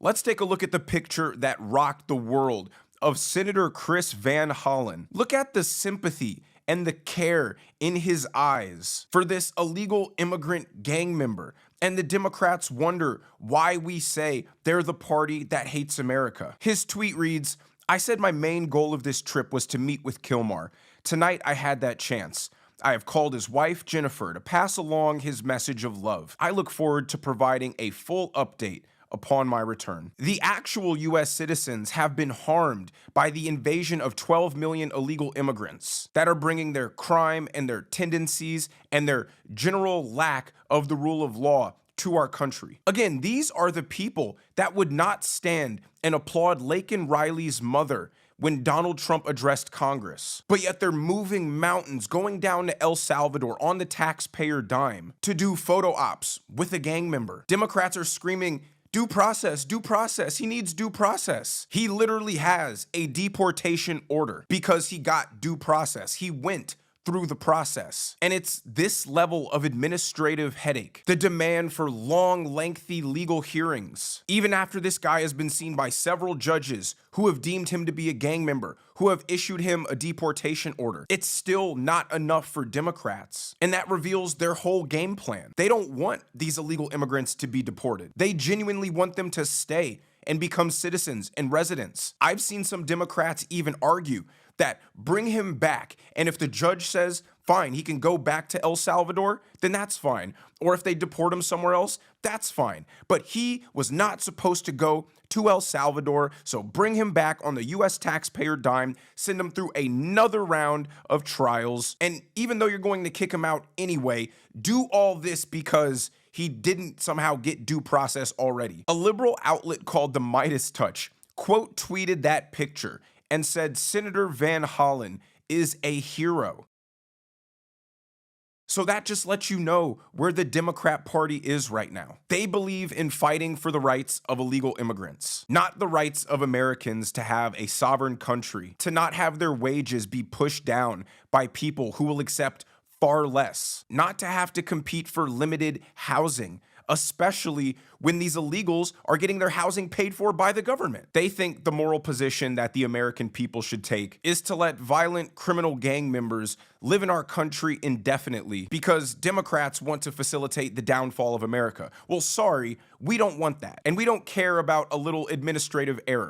Let's take a look at the picture that rocked the world of Senator Chris Van Hollen. Look at the sympathy and the care in his eyes for this illegal immigrant gang member. And the Democrats wonder why we say they're the party that hates America. His tweet reads, "I said my main goal of this trip was to meet with Kilmar. Tonight I had that chance. I have called his wife, Jennifer, to pass along his message of love. I look forward to providing a full update upon my return." The actual US citizens have been harmed by the invasion of 12 million illegal immigrants that are bringing their crime and their tendencies and their general lack of the rule of law to our country. Again, these are the people that would not stand and applaud Laken Riley's mother when Donald Trump addressed Congress. But yet they're moving mountains, going down to El Salvador on the taxpayer dime to do photo ops with a gang member. Democrats are screaming, due process, due process. He needs due process. He literally has a deportation order because he got due process. He went through the process. And it's this level of administrative headache, the demand for long, lengthy legal hearings, even after this guy has been seen by several judges who have deemed him to be a gang member, who have issued him a deportation order. It's still not enough for Democrats. And that reveals their whole game plan. They don't want these illegal immigrants to be deported. They genuinely want them to stay and become citizens and residents. I've seen some Democrats even argue that bring him back, and if the judge says, fine, he can go back to El Salvador, then that's fine. Or if they deport him somewhere else, that's fine. But he was not supposed to go to El Salvador, so bring him back on the US taxpayer dime, send him through another round of trials, and even though you're going to kick him out anyway, do all this because he didn't somehow get due process already. A liberal outlet called the Midas Touch quote tweeted that picture and said Senator Van Hollen is a hero. So that just lets you know where the Democrat Party is right now. They believe in fighting for the rights of illegal immigrants, not the rights of Americans to have a sovereign country, to not have their wages be pushed down by people who will accept far less, not to have to compete for limited housing, especially when these illegals are getting their housing paid for by the government. They think the moral position that the American people should take is to let violent criminal gang members live in our country indefinitely because Democrats want to facilitate the downfall of America. Well, sorry, we don't want that. And we don't care about a little administrative error.